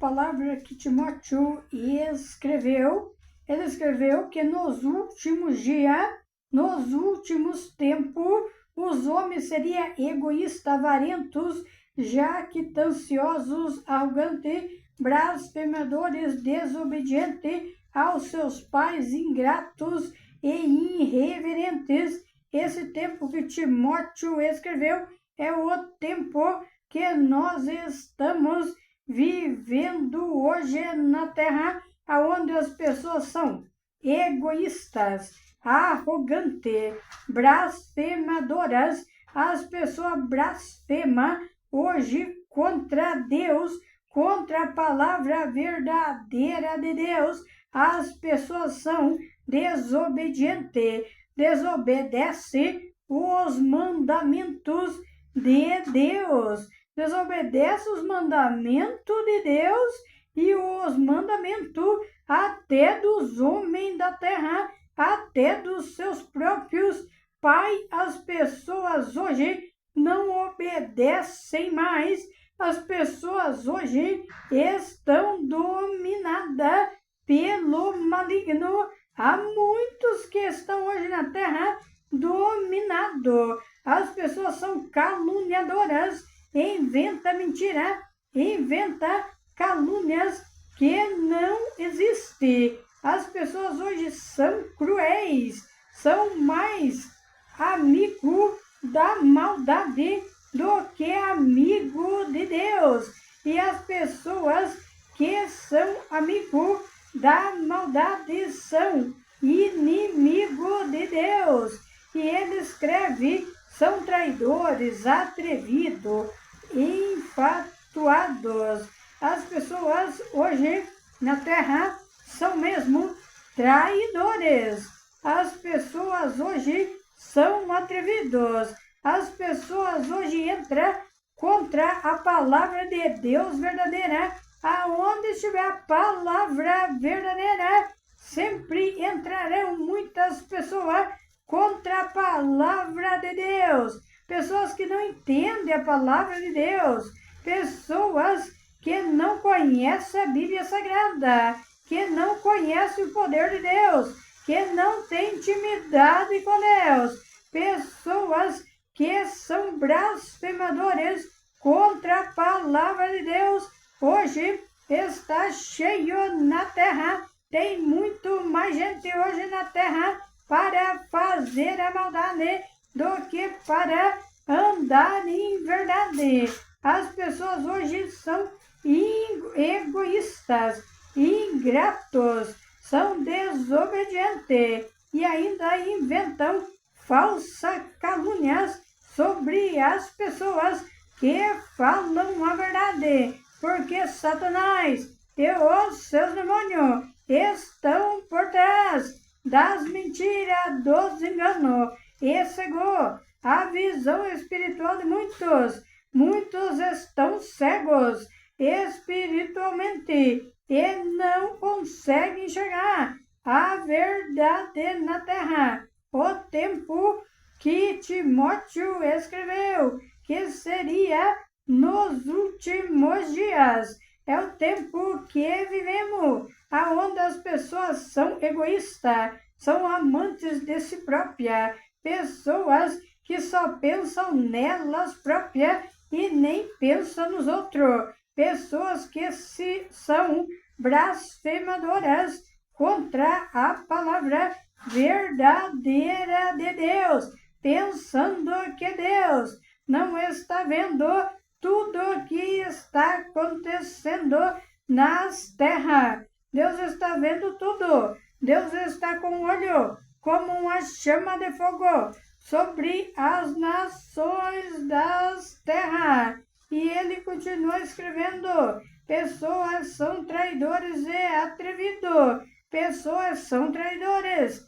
palavra que Timóteo escreveu, ele escreveu que nos últimos dias, nos últimos tempos, os homens seriam egoístas, avarentos, jactanciosos, arrogantes, blasfemadores, desobedientes aos seus pais, ingratos e irreverentes. Esse tempo que Timóteo escreveu é o tempo que nós estamos vivendo hoje na Terra, onde as pessoas são egoístas, arrogantes, blasfemadoras. As pessoas blasfemam hoje contra Deus, contra a palavra verdadeira de Deus. As pessoas são desobedientes, desobedecem os mandamentos de Deus, desobedecem os mandamentos de Deus e os mandamentos até dos homens da terra, até dos seus próprios pais. As pessoas hoje não obedecem mais. As pessoas hoje estão dominadas pelo maligno. Há muitos que estão hoje na terra dominados. As pessoas são caluniadoras, inventa mentira, inventa calúnias que não existem. As pessoas hoje são cruéis, são mais amigo da maldade do que amigo de Deus. E as pessoas que são amigo da maldade são inimigo de Deus. E ele escreve, são traidores, atrevidos, infatuados. As pessoas hoje na terra são mesmo traidores. As pessoas hoje são atrevidos. As pessoas hoje entram contra a palavra de Deus verdadeira. Aonde estiver a palavra verdadeira, sempre entrarão muitas pessoas contra a palavra de Deus. Pessoas que não entendem a palavra de Deus. Pessoas que não conhecem a Bíblia Sagrada, que não conhecem o poder de Deus, que não têm intimidade com Deus. Pessoas que são blasfemadores contra a palavra de Deus. Hoje está cheio na terra. Tem muito mais gente hoje na terra para fazer a maldade do que para andar em verdade. As pessoas hoje são egoístas, ingratos, são desobedientes e ainda inventam falsas calúnias sobre as pessoas que falam a verdade, porque Satanás e os seus demônios estão por trás das mentiras, dos enganos, e cegou a visão espiritual de muitos. Muitos estão cegos espiritualmente e não conseguem enxergar a verdade na terra. O tempo que Timóteo escreveu, que seria nos últimos dias, é o tempo que vivemos, aonde as pessoas são egoístas, são amantes de si próprias, pessoas que só pensam nelas próprias e nem pensam nos outros, pessoas que são blasfemadoras contra a palavra verdadeira de Deus, pensando que Deus não está vendo tudo o que está acontecendo nas terras. Deus está vendo tudo. Deus está com o olho como uma chama de fogo sobre as nações das terras. E ele continua escrevendo: pessoas são traidores e atrevidos. Pessoas são traidores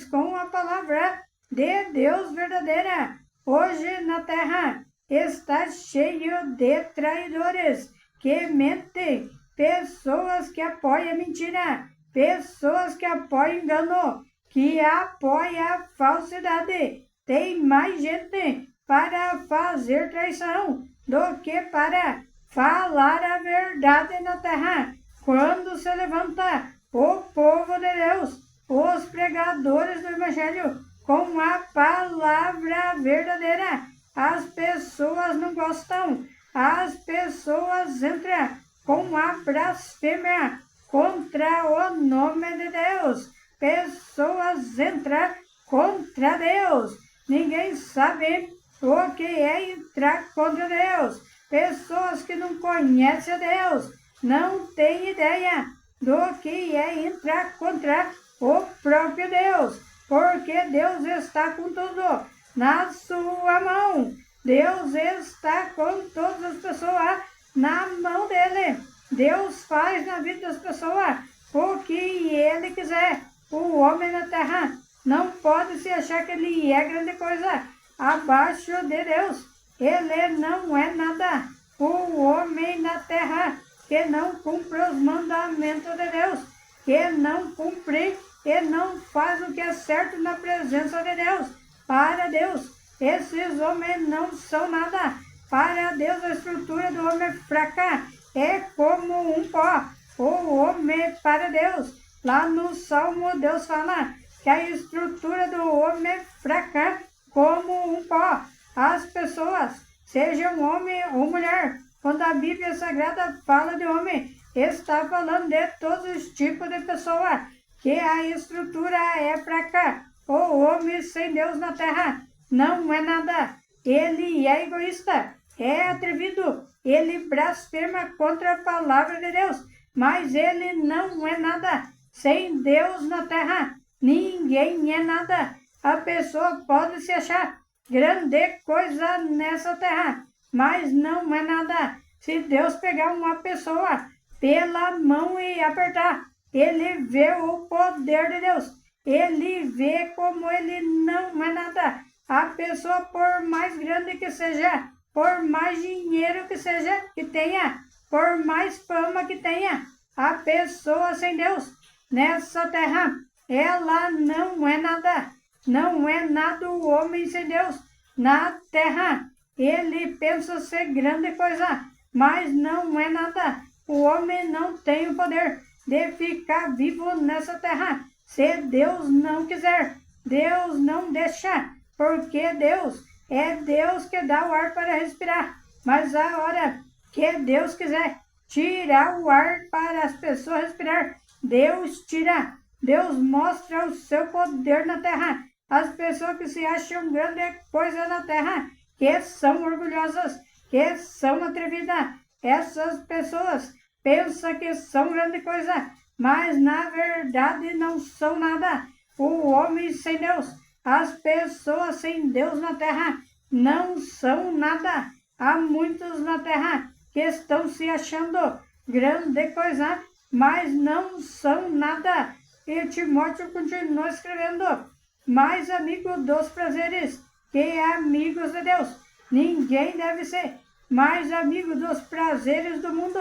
com a palavra de Deus verdadeira. Hoje na terra está cheio de traidores que mentem, pessoas que apoiam mentira, pessoas que apoiam engano, que apoiam a falsidade. Tem mais gente para fazer traição do que para falar a verdade na terra. Quando se levanta o povo de Deus, os pregadores do Evangelho, com a palavra verdadeira, as pessoas não gostam, as pessoas entram com a blasfêmia contra o nome de Deus, pessoas entram contra Deus. Ninguém sabe o que é entrar contra Deus. Pessoas que não conhecem a Deus, não têm ideia do que é entrar contra o próprio Deus, porque Deus está com tudo na sua mão. Deus está com todas as pessoas na mão dele. Deus faz na vida das pessoas o que ele quiser. O homem na terra não pode se achar que ele é grande coisa abaixo de Deus. Ele não é nada. O homem na terra que não cumpre os mandamentos de Deus, que não cumpre e não faz o que é certo na presença de Deus, para Deus, esses homens não são nada. Para Deus, a estrutura do homem é fraca, é como um pó. O homem para Deus, lá no Salmo, Deus fala que a estrutura do homem é fraca como um pó. As pessoas, sejam homem ou mulher, quando a Bíblia Sagrada fala de homem, está falando de todos os tipos de pessoas, que a estrutura é fraca. O homem sem Deus na terra não é nada. Ele é egoísta, é atrevido, ele blasfema contra a palavra de Deus, mas ele não é nada. Sem Deus na terra, ninguém é nada. A pessoa pode se achar grande coisa nessa terra, mas não é nada. Se Deus pegar uma pessoa pela mão e apertar, ele vê o poder de Deus. Ele vê como ele não é nada. A pessoa, por mais grande que seja, por mais dinheiro que seja, que tenha, por mais fama que tenha, a pessoa sem Deus nessa terra, ela não é nada. Não é nada o homem sem Deus na terra. Ele pensa ser grande coisa, mas não é nada. O homem não tem o poder de ficar vivo nessa terra. Se Deus não quiser, Deus não deixa, porque Deus é Deus que dá o ar para respirar. Mas a hora que Deus quiser tirar o ar para as pessoas respirar, Deus tira. Deus mostra o seu poder na terra. As pessoas que se acham grande coisa na terra, que são orgulhosas, que são atrevidas, essas pessoas pensam que são grande coisa, mas na verdade não são nada. O homem sem Deus, as pessoas sem Deus na terra, não são nada. Há muitos na terra que estão se achando grande coisa, mas não são nada. E Timóteo continua escrevendo: mais amigo dos prazeres que amigos de Deus. Ninguém deve ser mais amigo dos prazeres do mundo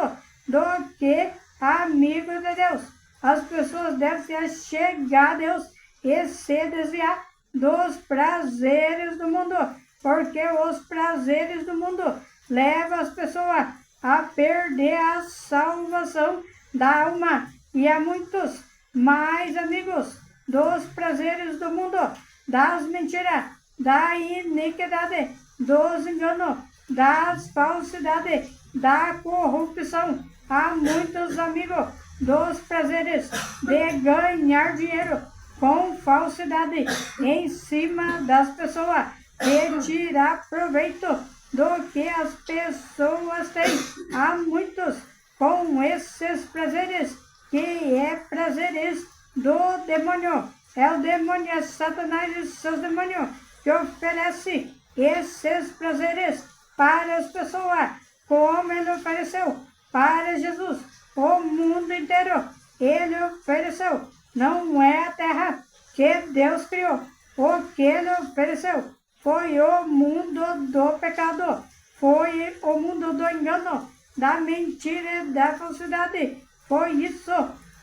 do que amigo de Deus. As pessoas devem se achegar a Deus e se desviar dos prazeres do mundo, porque os prazeres do mundo levam as pessoas a perder a salvação da alma. E há muitos mais amigos dos prazeres do mundo, das mentiras, da iniquidade, dos enganos, das falsidades, da corrupção. Há muitos amigos dos prazeres de ganhar dinheiro com falsidade em cima das pessoas, de tirar proveito do que as pessoas têm. Há muitos com esses prazeres, que é prazeres do demônio. É o demônio, é Satanás e seus demônios que oferece esses prazeres para as pessoas, como ele ofereceu para Jesus, o mundo inteiro. Ele ofereceu, não é a terra que Deus criou. O que ele ofereceu foi o mundo do pecado, foi o mundo do engano, da mentira e da falsidade. Foi isso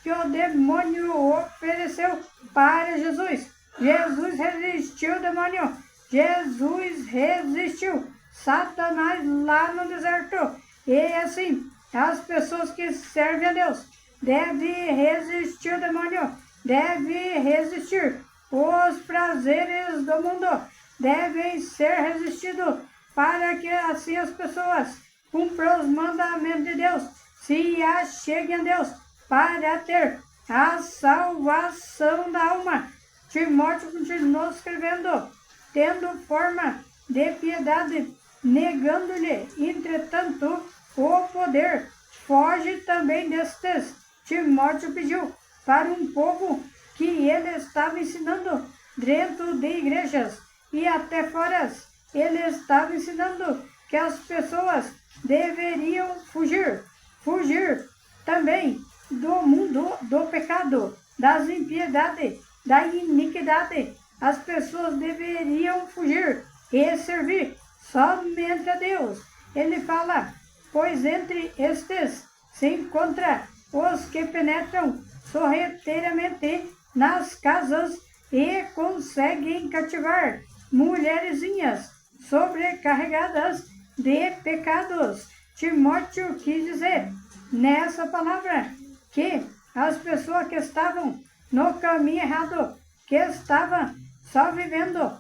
que o demônio ofereceu para Jesus. Jesus resistiu ao demônio. Jesus resistiu Satanás lá no deserto. E assim, as pessoas que servem a Deus devem resistir ao demônio, devem resistir os prazeres do mundo, devem ser resistidos para que assim as pessoas cumpram os mandamentos de Deus, se acheguem a Deus para ter a salvação da alma. Timóteo continuou escrevendo, tendo forma de piedade, negando-lhe, entretanto, o poder. Foge também destes. Timóteo pediu para um povo que ele estava ensinando dentro de igrejas e até fora. Ele estava ensinando que as pessoas deveriam fugir também do mundo do pecado, das impiedades, da iniquidade. As pessoas deveriam fugir e servir somente a Deus. Ele fala, pois entre estes se encontra os que penetram sorrateiramente nas casas e conseguem cativar mulherzinhas sobrecarregadas de pecados. Timóteo quis dizer nessa palavra que as pessoas que estavam no caminho errado, que estavam só vivendo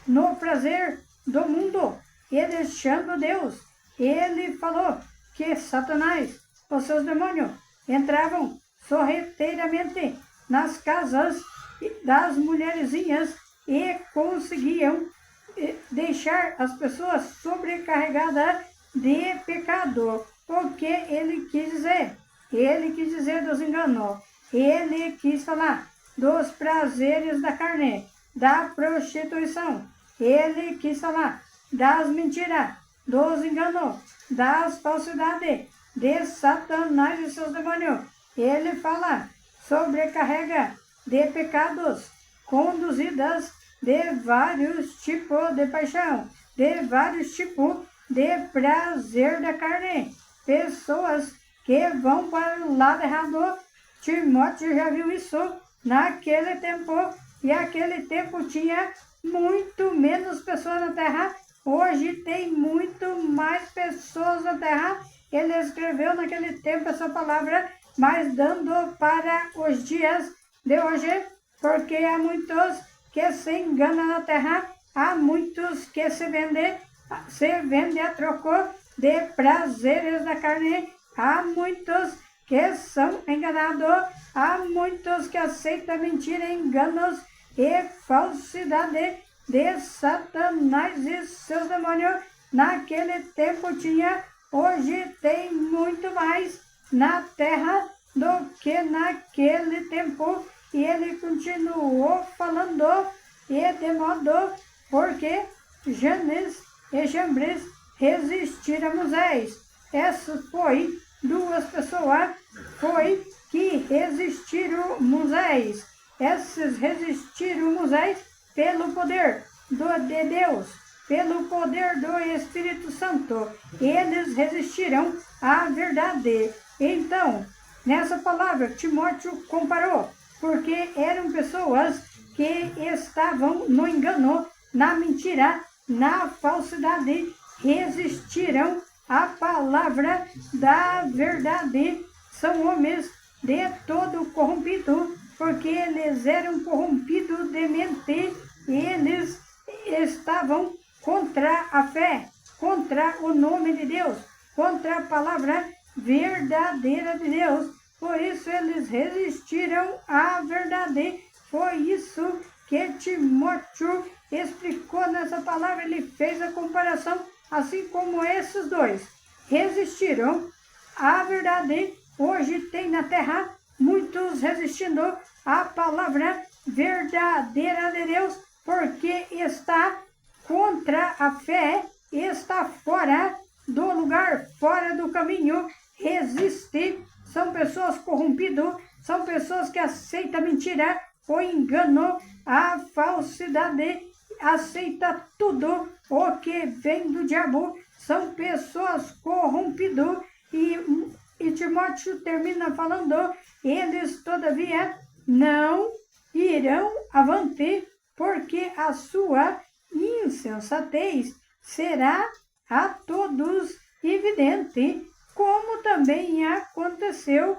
no prazer do mundo e deixando Deus. Ele falou que Satanás, os seus demônios, entravam sorrateiramente nas casas das mulherzinhas e conseguiam deixar as pessoas sobrecarregadas de pecado. O que ele quis dizer? Ele quis dizer dos enganos. Ele quis falar dos prazeres da carne, da prostituição. Ele quis falar das mentiras, dos enganos, das falsidades, de Satanás e seus demônios. Ele fala sobrecarrega de pecados, conduzidas de vários tipos de paixão, de vários tipos de prazer da carne. Pessoas que vão para o lado errado. Timóteo já viu isso naquele tempo, e aquele tempo tinha muito menos pessoas na terra. Hoje tem muito mais pessoas na terra. Ele escreveu naquele tempo essa palavra, mas dando para os dias de hoje, porque há muitos que se enganam na terra, há muitos que se vendem a troco de prazeres da carne, há muitos que são enganados, há muitos que aceitam mentira, enganos e falsidade de Satanás e seus demônios. Naquele tempo tinha, hoje tem muito mais na terra do que naquele tempo. E ele continuou falando, e de modo porque Janes e Jambres resistiram a Moisés. Essas foi duas pessoas que resistiram Moisés. Essas resistiram Moisés pelo poder de Deus, pelo poder do Espírito Santo. Eles resistiram à verdade. Então, nessa palavra, Timóteo comparou, porque eram pessoas que estavam no engano, na mentira, na falsidade, resistiram à palavra da verdade. São homens de todo corrompido, porque eles eram corrompidos de mente, e eles estavam contra a fé, contra o nome de Deus, contra a palavra verdadeira de Deus. Por isso eles resistiram à verdade. Foi isso que Timóteo explicou nessa palavra. Ele fez a comparação, assim como esses dois resistiram à verdade. Hoje tem na terra muitos resistindo à palavra verdadeira de Deus, porque está contra a fé, está fora do lugar, fora do caminho, resiste. São pessoas corrompidas, são pessoas que aceitam mentira, o engano, a falsidade, aceita tudo o que vem do diabo. São pessoas corrompidas. E Timóteo termina falando, eles todavia não irão avante, porque a sua insensatez será a todos evidente, como também aconteceu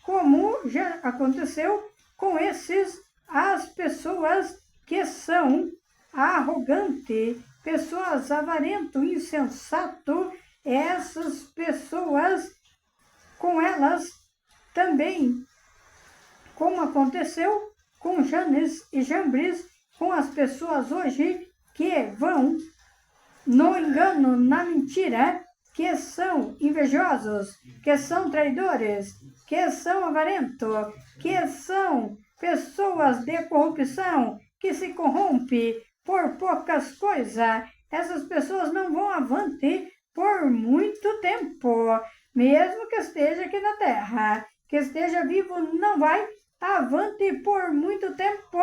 como já aconteceu com as pessoas que são arrogantes, pessoas avarentas, insensato, essas pessoas, com elas também, como aconteceu com Janes e Jambres, com as pessoas hoje que vão no engano, na mentira, que são invejosos, que são traidores, que são avarentos, que são pessoas de corrupção, que se corrompe por poucas coisas. Essas pessoas não vão avante por muito tempo, mesmo que esteja aqui na terra, que esteja vivo, não vai avante por muito tempo,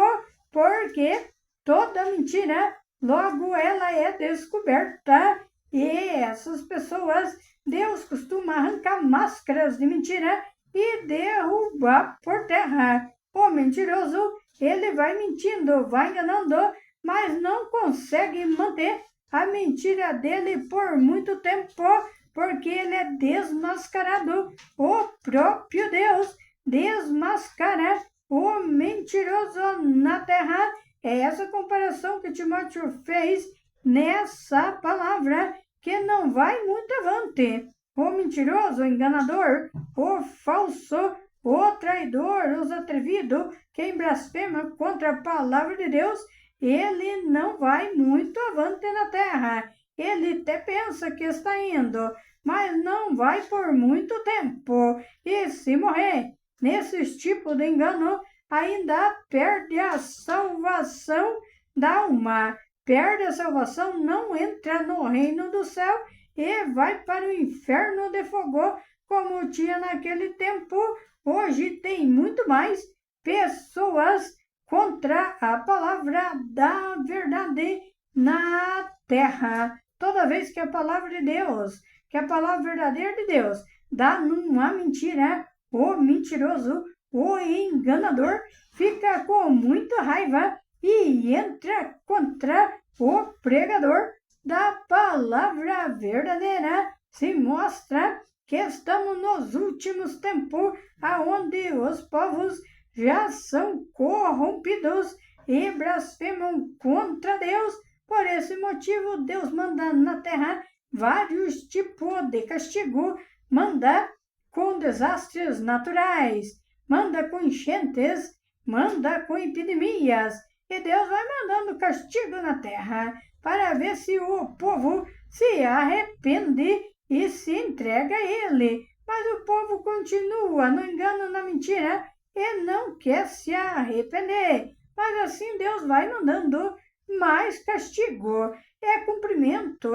porque toda mentira, logo ela é descoberta. E essas pessoas, Deus costuma arrancar máscaras de mentira e derrubar por terra. O mentiroso, ele vai mentindo, vai enganando, mas não consegue manter a mentira dele por muito tempo, porque ele é desmascarado. O próprio Deus desmascara o mentiroso na terra. É essa comparação que Timóteo fez nessa palavra, que não vai muito avante. O mentiroso, o enganador, o falso, o traidor, os atrevido, quem blasfema contra a palavra de Deus, ele não vai muito avante na terra. Ele até pensa que está indo, mas não vai por muito tempo. E se morrer nesses tipos de engano, ainda perde a salvação da alma. Perde a salvação, não entra no reino do céu e vai para o inferno de fogo, como tinha naquele tempo. Hoje tem muito mais pessoas contra a palavra da verdade na terra. Toda vez que a palavra de Deus, que a palavra verdadeira de Deus dá numa mentira, o mentiroso, o enganador, fica com muita raiva e entra contra o pregador da palavra verdadeira. Se mostra que estamos nos últimos tempos, aonde os povos já são corrompidos e blasfemam contra Deus. Por esse motivo, Deus manda na terra vários tipos de castigo. Manda com desastres naturais, manda com enchentes, manda com epidemias. E Deus vai mandando castigo na terra para ver se o povo se arrepende e se entrega a ele. Mas o povo continua no engano, na mentira, e não quer se arrepender. Mas assim Deus vai mandando mais castigo. É cumprimento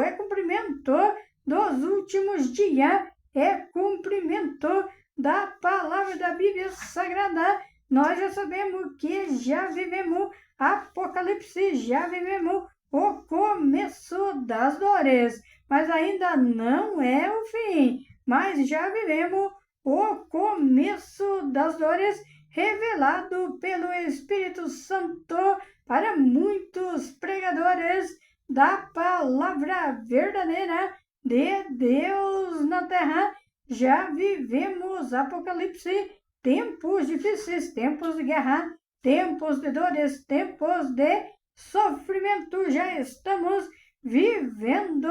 dos últimos dias, é cumprimento da palavra da Bíblia Sagrada. Nós já sabemos que já vivemos Apocalipse, já vivemos o começo das dores, mas ainda não é o fim, mas já vivemos o começo das dores revelado pelo Espírito Santo para muitos pregadores da palavra verdadeira de Deus na terra. Já vivemos Apocalipse, tempos difíceis, tempos de guerra, tempos de dores, tempos de sofrimento. Já estamos vivendo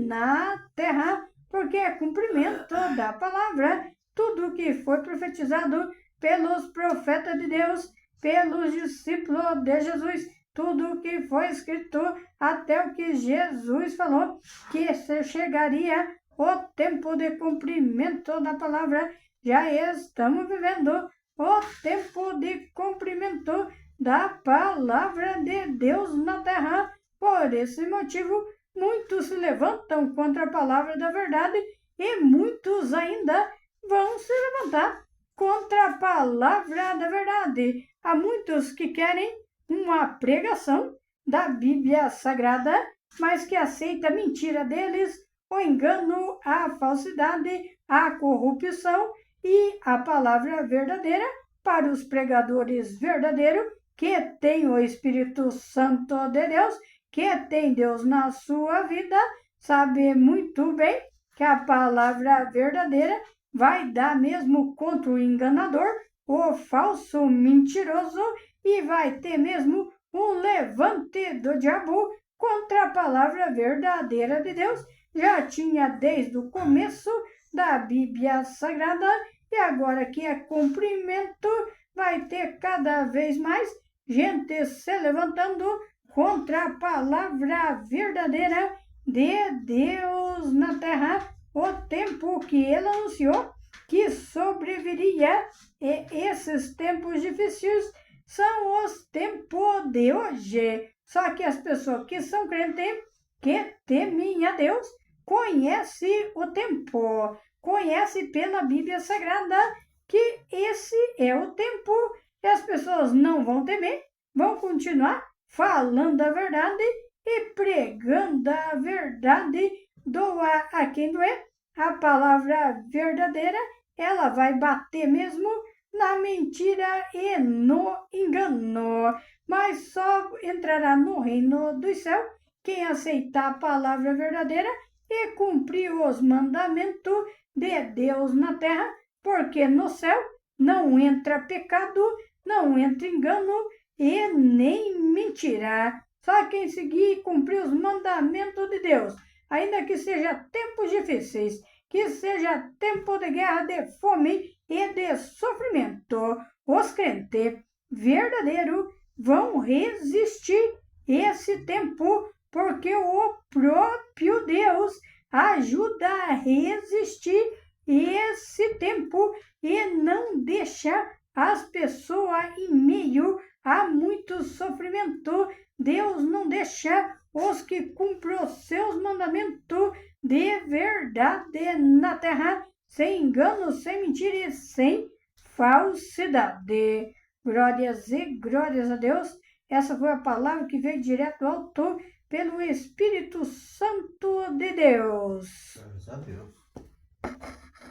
na terra, porque é cumprimento da palavra. Tudo que foi profetizado pelos profetas de Deus, pelos discípulos de Jesus, tudo que foi escrito até o que Jesus falou, que se chegaria o tempo de cumprimento da palavra. Já estamos vivendo o tempo de cumprimento da palavra de Deus na terra. Por esse motivo, muitos se levantam contra a palavra da verdade e muitos ainda vão se levantar contra a palavra da verdade. Há muitos que querem uma pregação da Bíblia Sagrada, mas que aceita a mentira deles, o engano, a falsidade, a corrupção e a palavra verdadeira para os pregadores verdadeiros que têm o Espírito Santo de Deus, que tem Deus na sua vida. saber muito bem que a palavra verdadeira vai dar mesmo contra o enganador, o falso mentiroso, e vai ter mesmo um levante do diabo contra a palavra verdadeira de Deus. Já tinha desde o começo da Bíblia Sagrada, e agora que é cumprimento, vai ter cada vez mais gente se levantando contra a palavra verdadeira de Deus na terra, o tempo que ele anunciou que sobreviria. E esses tempos difíceis são os tempos de hoje. Só que as pessoas que são crentes, que temem a Deus, conhecem o tempo, conhecem pela Bíblia Sagrada que esse é o tempo, e as pessoas não vão temer, vão continuar falando a verdade e pregando a verdade, doa a quem doer. A palavra verdadeira, ela vai bater mesmo na mentira e no engano, mas só entrará no reino do céu quem aceitar a palavra verdadeira e cumprir os mandamentos de Deus na terra, porque no céu não entra pecado, não entra engano e nem mentira. Só quem seguir e cumprir os mandamentos de Deus, ainda que seja tempos difíceis, que seja tempo de guerra, de fome e de sofrimento, os crentes verdadeiros vão resistir esse tempo, porque o próprio Deus ajuda a resistir esse tempo e não deixa as pessoas em meio a muito sofrimento. Deus não deixa os que cumprem os seus mandamentos de verdade na terra, sem engano, sem mentira e sem falsidade. Glórias e glórias a Deus. Essa foi a palavra que veio direto do alto pelo Espírito Santo de Deus. Glórias a Deus.